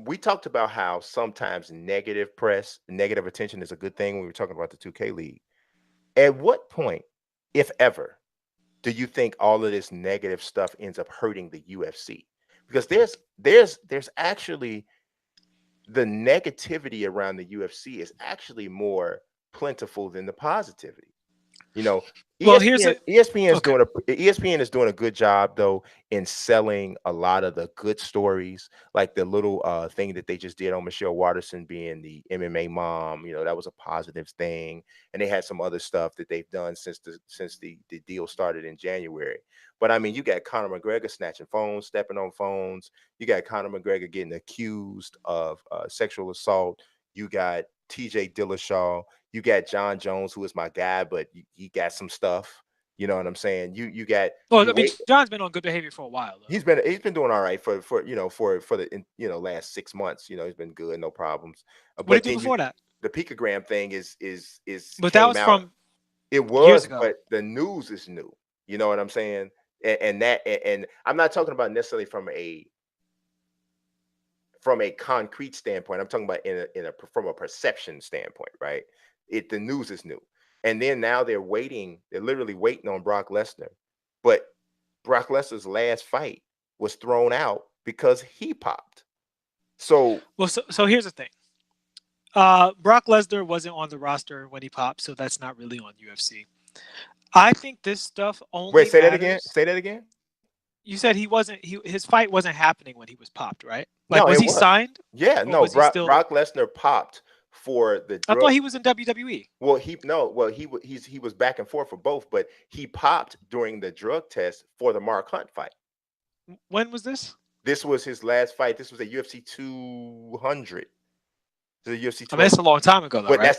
we talked about how sometimes negative press, negative attention is a good thing when we were talking about the 2K League. At what point, if ever, do you think all of this negative stuff ends up hurting the UFC? Because there's actually the negativity around the UFC is actually more plentiful than the positivity. You know, Well, here's a okay. ESPN is doing a good job though in selling a lot of the good stories, like the little thing that they just did on Michelle Watterson being the MMA mom. You know, that was a positive thing, and they had some other stuff that they've done since the deal started in January. But I mean, you got Conor McGregor snatching phones, stepping on phones. You got Conor McGregor getting accused of sexual assault. You got TJ Dillashaw. You got John Jones, who is my guy, but he got some stuff. You know what I'm saying? You got Well, you I mean, wait. John's been on good behavior for a while, though. He's been doing all right for the last 6 months. He's been good, no problems. What did But he do then you before that? the picogram thing is But that came was out. from It years was, ago. but the news is new. You know what I'm saying? And I'm not talking about necessarily from a concrete standpoint. I'm talking about in a from a perception standpoint, right? The news is new, and then now they're waiting. They're literally waiting on Brock Lesnar, but Brock Lesnar's last fight was thrown out because he popped. So Well, so here's the thing. Brock Lesnar wasn't on the roster when he popped, so that's not really on UFC. I think this stuff wait, only say that again. matters. Say that again. You said he wasn't. His fight wasn't happening when he was popped, right? Like, No, was it he was. signed Yeah, or no. was he Brock still? Brock Lesnar popped for the I thought drug. he was in WWE. Well, he no, well he was back and forth for both, but he popped during the drug test for the Mark Hunt fight. When was this? This was his last fight. This was a UFC 200. The UFC I mean, it's 200. a long time ago, though, But right? that's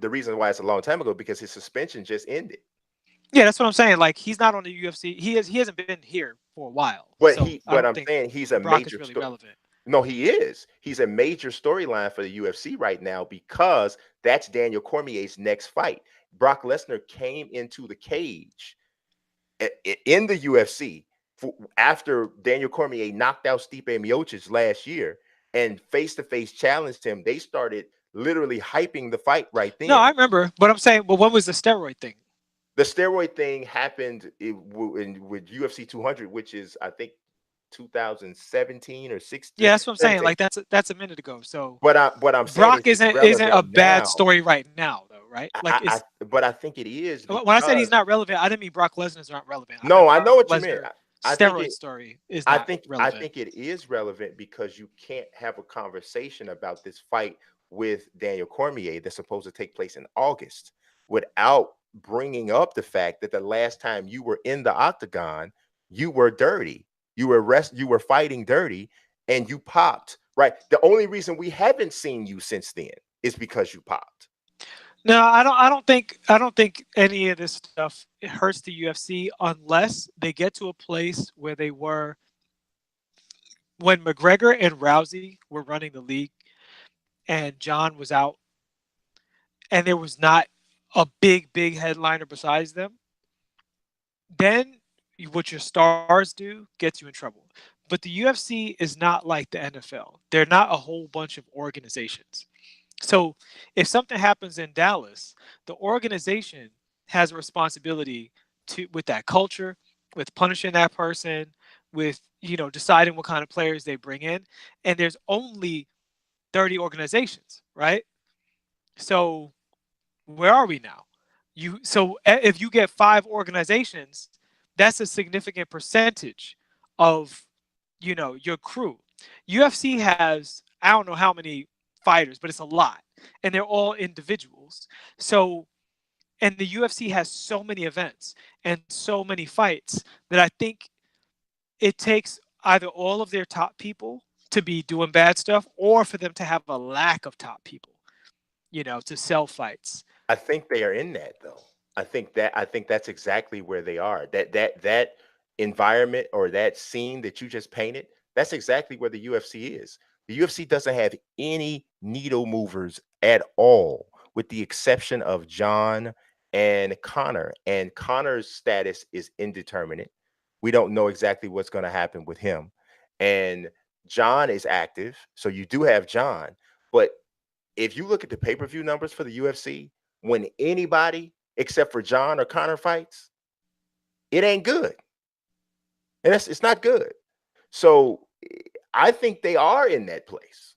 the reason why it's a long time ago because his suspension just ended. Yeah, that's what I'm saying. Like, he's not on the UFC. He hasn't been here for a while, so I But don't I'm think saying he's a Brock is major really story. relevant. No, he is. He's a major storyline for the UFC right now because that's Daniel Cormier's next fight. Brock Lesnar came into the cage in the UFC after Daniel Cormier knocked out Stipe Miocic last year and face to face challenged him. They started literally hyping the fight right No, I then. remember, but I'm saying, well, when was the steroid thing? The steroid thing happened with UFC 200, which is I think 2017 or 16, Yeah, that's what I'm saying. 17. Like, that's a minute ago. So What I'm saying is Brock it's isn't relevant a bad now. story right now, though, right? Like, it's But I think it is when I said he's because not relevant, I didn't mean Brock Lesnar's not relevant. I no, meant I know Brock what you meant. Lesnar I think steroid it story is I not think I relevant. think it is relevant because you can't have a conversation about this fight with Daniel Cormier that's supposed to take place in August without bringing up the fact that the last time you were in the octagon, you were dirty. You were fighting dirty and you popped. Right? The only reason we haven't seen you since then is because you popped. No, I don't think any of this stuff it hurts the UFC unless they get to a place where they were when McGregor and Rousey were running the league and John was out and there was not a big headliner besides them. Then what your stars do gets you in trouble. But the UFC is not like the NFL. They're not a whole bunch of organizations. So if something happens in Dallas, the organization has a responsibility to with that culture, with punishing that person, with deciding what kind of players they bring in. And there's only 30 organizations, right? So where are we now? If you get five organizations, that's a significant percentage of your crew. UFC has I don't know how many fighters, but it's a lot, and they're all individuals. So and the UFC has so many events and so many fights that I think it takes either all of their top people to be doing bad stuff or for them to have a lack of top people, to sell fights. I think they are in that though. I think that's exactly where they are. That environment or that scene that you just painted, that's exactly where the UFC is. The UFC doesn't have any needle movers at all, with the exception of John and Connor. And Connor's status is indeterminate. We don't know exactly what's going to happen with him. And John is active, so you do have John. But if you look at the pay-per-view numbers for the UFC, when anybody except for John or Connor fights, it ain't good. And it's not good. So I think they are in that place.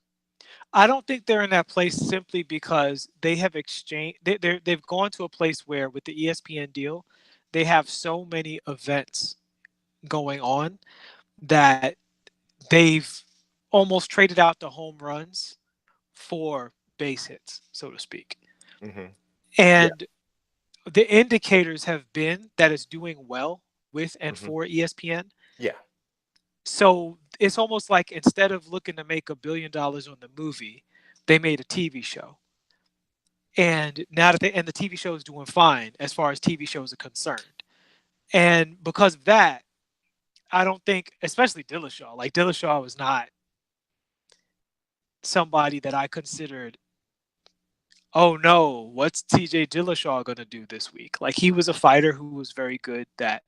I don't think they're in that place simply because they have exchanged. They've gone to a place where, with the ESPN deal, they have so many events going on that they've almost traded out the home runs for base hits, so to speak. Hmm. Yeah. And the indicators have been that it's doing well with and Hmm. for ESPN. Yeah. So it's almost like, instead of looking to make $1 billion on the movie, they made a TV show. And now that the TV show is doing fine as far as TV shows are concerned. And because of that, I don't think, especially Dillashaw, like Dillashaw was not somebody that I considered, oh no, what's TJ Dillashaw going to do this week? Like, he was a fighter who was very good, that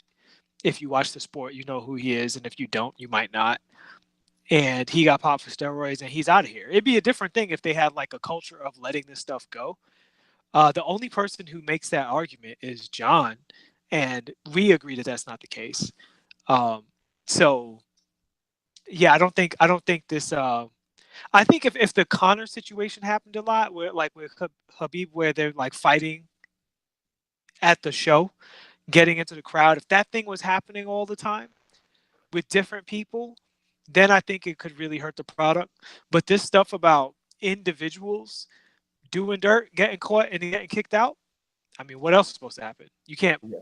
if you watch the sport, you know who he is. And if you don't, you might not. And he got popped for steroids and he's out of here. It'd be a different thing if they had like a culture of letting this stuff go. The only person who makes that argument is John. And we agree that that's not the case. Um, so yeah, I don't think this. I think if the Connor situation happened a lot, where like with Habib, where they're like fighting at the show, getting into the crowd, if that thing was happening all the time with different people, then I think it could really hurt the product. But this stuff about individuals doing dirt, getting caught, and getting kicked out, I mean, what else is supposed to happen? You can't. Yeah.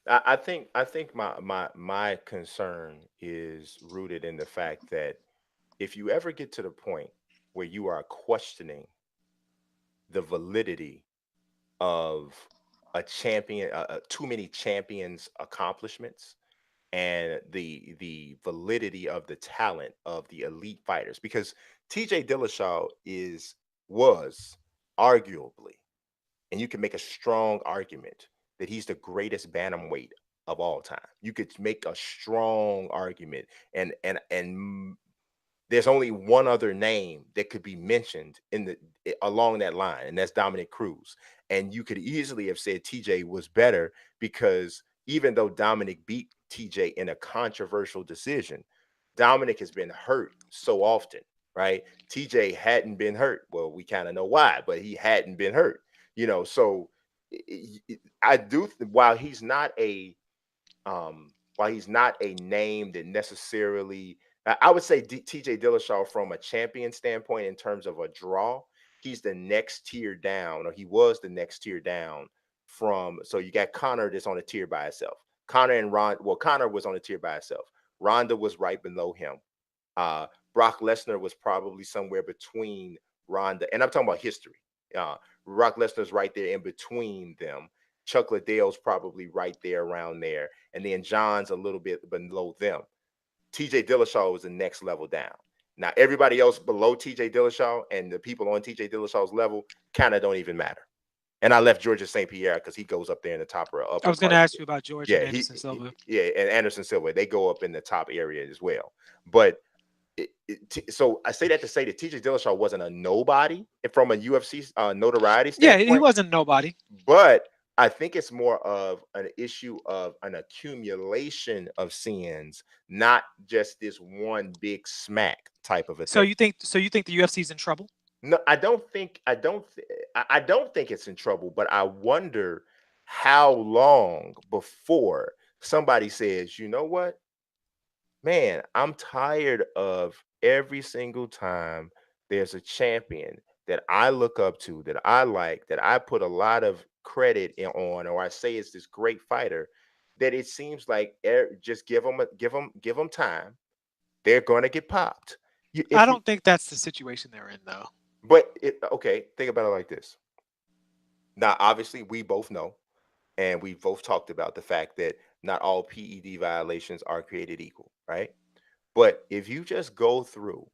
I think my concern is rooted in the fact that if you ever get to the point where you are questioning the validity of a champion, too many champions' accomplishments, and the validity of the talent of the elite fighters, because TJ Dillashaw was arguably, and you can make a strong argument that he's the greatest bantamweight of all time. You could make a strong argument, and there's only one other name that could be mentioned along that line, and that's Dominic Cruz. And you could easily have said TJ was better, because even though Dominic beat TJ in a controversial decision, Dominic has been hurt so often, right? TJ hadn't been hurt. Well, we kind of know why, but he hadn't been hurt, So I do, while he's not a name that necessarily, I would say TJ Dillashaw, from a champion standpoint, in terms of a draw, he's the next tier down, or he was the next tier down from. So you got Connor that's on a tier by itself. Connor and Ron, well, Connor was on a tier by itself. Ronda was right below him. Uh, Brock Lesnar was probably somewhere between Ronda, and I'm talking about history. Uh, Brock Lesnar's right there in between them. Chuck Liddell's probably right there around there, and then John's a little bit below them. TJ Dillashaw was the next level down. Now everybody else below TJ Dillashaw and the people on TJ Dillashaw's level kind of don't even matter. And I left Georgia St. Pierre because he goes up there in the top or I upper was going to parts. ask you about George and Yeah, Anderson Silva. yeah, and Anderson Silva, they go up in the top area as well. But so I say that to say that TJ Dillashaw wasn't a nobody from a UFC notoriety Yeah, he standpoint, wasn't nobody. but I think it's more of an issue of an accumulation of sins, not just this one big smack type of a So thing. you think the UFC's in trouble? No, I don't think it's in trouble, but I wonder how long before somebody says, you know what, man, I'm tired of every single time there's a champion that I look up to, that I like, that I put a lot of credit on, or I say it's this great fighter, that it seems like just give them time, they're going to get popped. You, I if you, don't think that's the situation they're in, though. okay, think about it like this. Now, obviously, we both know, and we both talked about the fact that not all PED violations are created equal, right? But if you just go through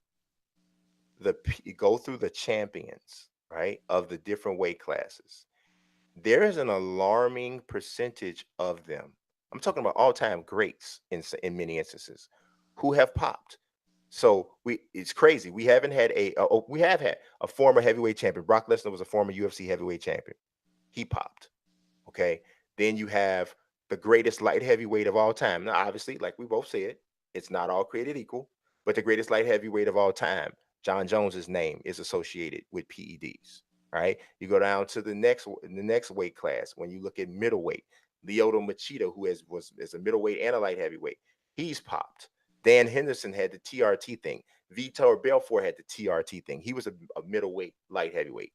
the champions, right, of the different weight classes, there is an alarming percentage of them. I'm talking about all-time greats in many instances who have popped. So it's crazy. We haven't had we have had a former heavyweight champion. Brock Lesnar was a former UFC heavyweight champion. He popped. Okay. Then you have the greatest light heavyweight of all time. Now, obviously, like we both said, it's not all created equal, but the greatest light heavyweight of all time, John Jones's name is associated with PEDs. Right. You go down to the next weight class. When you look at middleweight, Lyoto Machida, who is a middleweight and a light heavyweight, he's popped. Dan Henderson had the TRT thing. Vitor Belfort had the TRT thing. He was a middleweight light heavyweight.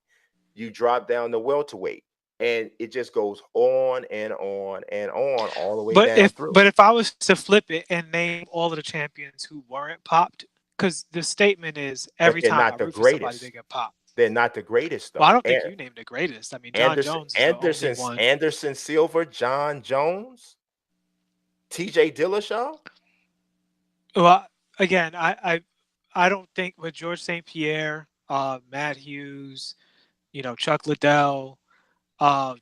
You drop down to welterweight, and it just goes on and on and on all the way down through. But if I was to flip it and name all of the champions who weren't popped, because the statement is But every they're time I not the root for somebody, they greatest. get popped. They're not the greatest Well, I though. don't think you named the greatest. I mean, John Anderson, Jones is the only Anderson, one. Anderson Silva, John Jones, TJ Dillashaw. Well, again, I don't think with George St. Pierre, Matt Hughes, Chuck Liddell, uh,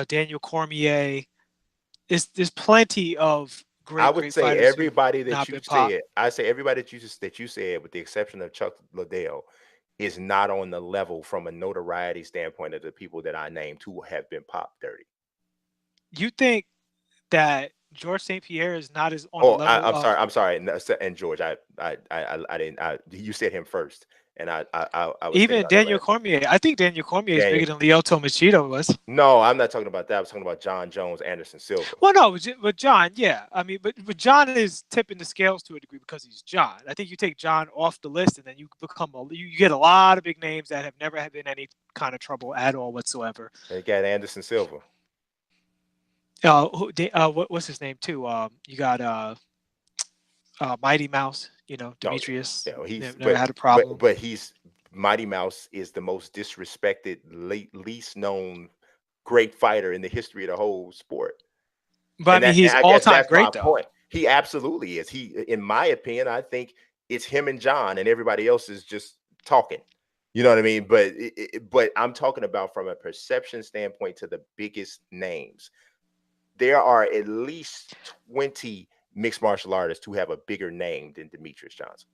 Daniel Cormier. There's plenty of I great would say fighters who've everybody that not you been popped. said, I say everybody that you said, with the exception of Chuck Liddell, is not on the level from a notoriety standpoint of the people that I named who have been popped dirty. You think that George St. Pierre is not as on the Oh, level I'm of sorry. I'm sorry. And George, I didn't. You said him first, and I was thinking even about that Daniel last. Cormier? I think Daniel Cormier is bigger Daniel. than Lyoto Machida was. No, I'm not talking about that. I was talking about John Jones, Anderson Silva. Well, no, with John, yeah. I mean, but John is tipping the scales to a degree because he's John. I think you take John off the list, and then you get a lot of big names that have never had been any kind of trouble at all whatsoever. They got Anderson Silva. What's his name too? You got Mighty Mouse. No, Demetrius no, he's never had a problem. but he's Mighty Mouse is the most disrespected, least known great fighter in the history of the whole sport. But I mean, And he's I all guess time that's my great though. point. He absolutely is. He, in my opinion, I think it's him and John, and everybody else is just talking. You know what I mean? But I'm talking about from a perception standpoint to the biggest names. There are at least 20 mixed martial artists who have a bigger name than Demetrius Johnson.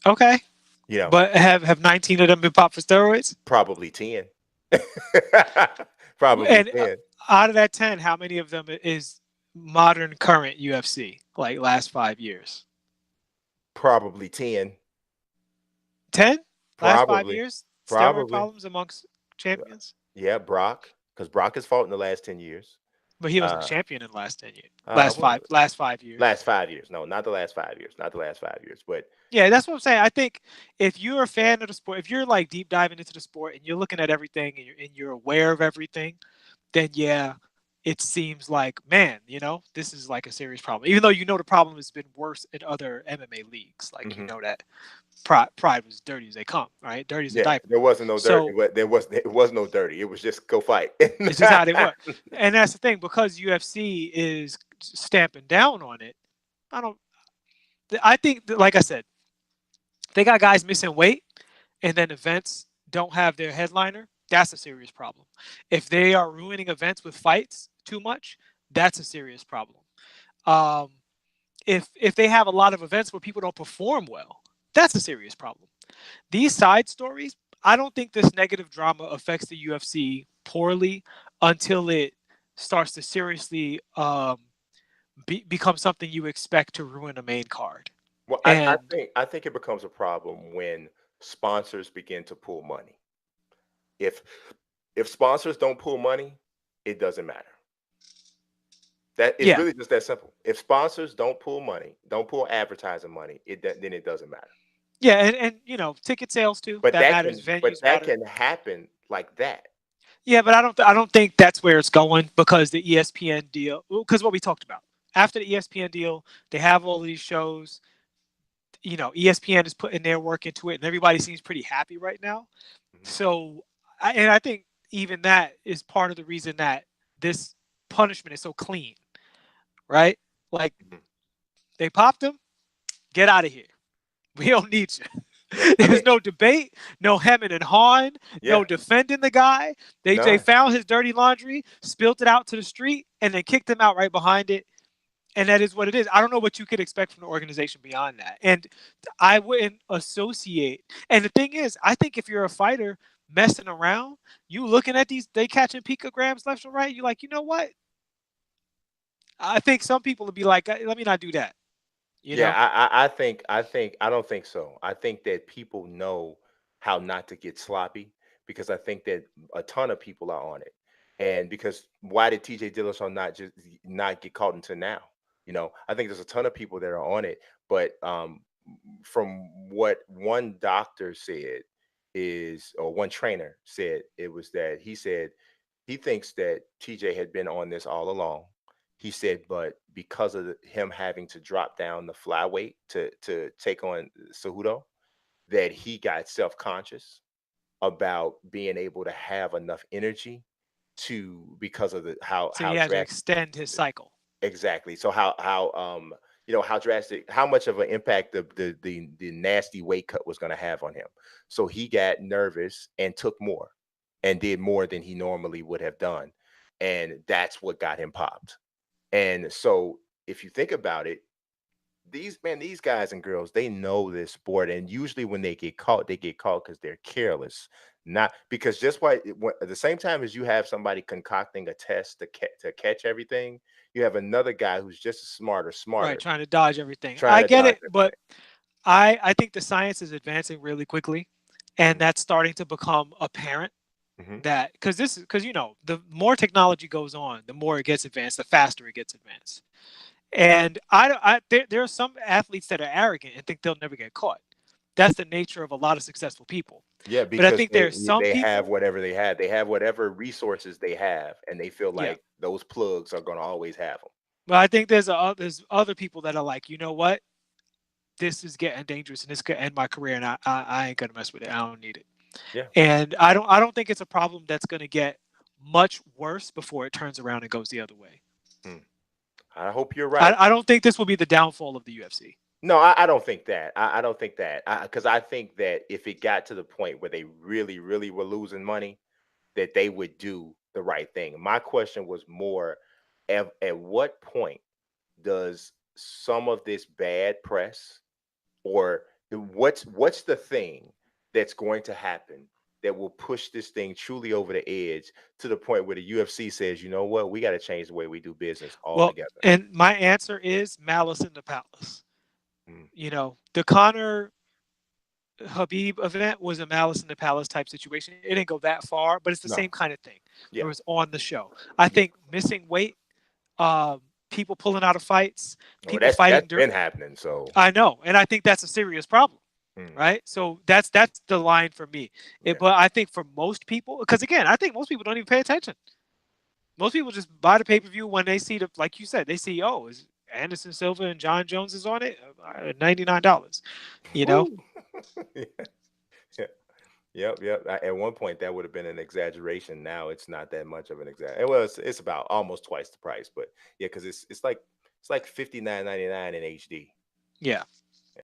Okay. You know, But have 19 of them been popped for steroids? probably 10. Probably And 10. out of that 10, how many of them is modern current UFC, like last 5 years? Probably 10. 10? Last 5 Probably. years? Steroid Probably. problems amongst champions? Yeah, Brock, because Brock has fought in the last 10 years. But he wasn't a champion in the last 10 years. Well, Last 5 years. last 5 years. No, not the last 5 years. Not the last 5 years. But Yeah, that's what I'm saying. I think if you're a fan of the sport, if you're like deep diving into the sport and you're looking at everything and you're aware of everything, then yeah, it seems like, man, this is like a serious problem. Even though the problem has been worse in other MMA leagues, like that Pride was dirty as they come, right? Dirty as a diaper. There wasn't no So, dirty. There was no dirty. It was just go fight. it's just how they work, and that's the thing, because UFC is stamping down on it. I think, like I said, they got guys missing weight, and then events don't have their headliner. That's a serious problem. If they are ruining events with fights too much, that's a serious problem. If they have a lot of events where people don't perform well, that's a serious problem. These side stories, I don't think this negative drama affects the UFC poorly until it starts to seriously become something you expect to ruin a main card. Well, And I think it becomes a problem when sponsors begin to pull money. If sponsors don't pull money, it doesn't matter. That it's yeah, really just that simple. If sponsors don't pull money, don't pull advertising money, then it doesn't matter. yeah, and ticket sales too. But That matters. Venues that matter. can happen like that. Yeah, but I don't think that's where it's going, because the ESPN deal. Because what we talked about after the ESPN deal, they have all of these shows. ESPN is putting their work into it, and everybody seems pretty happy right now. Mhm. So, I think even that is part of the reason that this punishment is so clean, right? Like, Mhm. they popped him, get out of here. We don't need you. Yeah, There's no debate, no hemming and hawing, no defending the guy. They none. found his dirty laundry, spilled it out to the street, and then kicked him out right behind it. and that is what it is. I don't know what you could expect from the organization beyond that. And I wouldn't associate. And the thing is, I think if you're a fighter messing around, you looking at these, they catching picograms left and right, you're like, you know what? I think some people would be like, let me not do that. You Yeah, know? I don't think so. I think that people know how not to get sloppy because I think that a ton of people are on it. And because why did TJ Dillashaw not get caught until now? I think there's a ton of people that are on it, but from what one doctor said or one trainer said, it was that he said he thinks that TJ had been on this all along. He said, but because of him having to drop down the flyweight to take on Cejudo, that he got self conscious about being able to have enough energy to because of the So he how had to drastic. extend his cycle. Exactly. So how drastic, how much of an impact the nasty weight cut was going to have on him. So he got nervous and took more and did more than he normally would have done, and that's what got him popped. And so if you think about it, these guys and girls, they know this sport, and usually when they get caught because they're careless, not because just at the same time as you have somebody concocting a test to catch everything, you have another guy who's just as smart or Right, smarter trying to dodge everything. trying I to get dodge it, but everything. I think the science is advancing really quickly, and Mhm, that's starting to become apparent mhm. that because the more technology goes on, the more it gets advanced, the faster it gets advanced. And there are some athletes that are arrogant and think they'll never get caught. That's the nature of a lot of successful people. Yeah, But I because think there's some they have people, whatever they have. They have whatever resources they have, and they feel yeah. like those plugs are going to always have them. But I think there's other people that are like, you know what, this is getting dangerous and this could end my career, and I ain't gonna mess with it. I don't need it. Yeah. And I don't think it's a problem that's gonna get much worse before it turns around and goes the other way. Hmm. I hope you're right. I don't think this will be the downfall of the UFC. No, I don't think that. I don't think that. Because I think that if it got to the point where they really, really were losing money, that they would do the right thing. My question was more, at what point does some of this bad press, or what's the thing that's going to happen that will push this thing truly over the edge to the point where the UFC says, you know what, we got to change the way we do business Well, altogether. and my answer is malice in the palace. Mm. The Connor Habib event was a malice in the palace type situation. It didn't go that far, but it's the same No. kind of thing. It Yeah. was on the show. I Yeah. think missing weight, people pulling out of fights, Well, people that's fighting been dirt. happening. So I know, and I think that's a serious problem, mm, right? So that's the line for me. yeah. But I think for most people, because again, I think most people don't even pay attention. Most people just buy the pay per view when they see like you said, they see, oh, is Anderson Silva and John Jones is on it, $99. You know, Woo. Yeah. Yeah. Yep, yep. At one point, that would have been an exaggeration. Now it's not that much of an exaggeration. Well, it's about almost twice the price, but yeah, because it's like 59.99 in HD. yeah.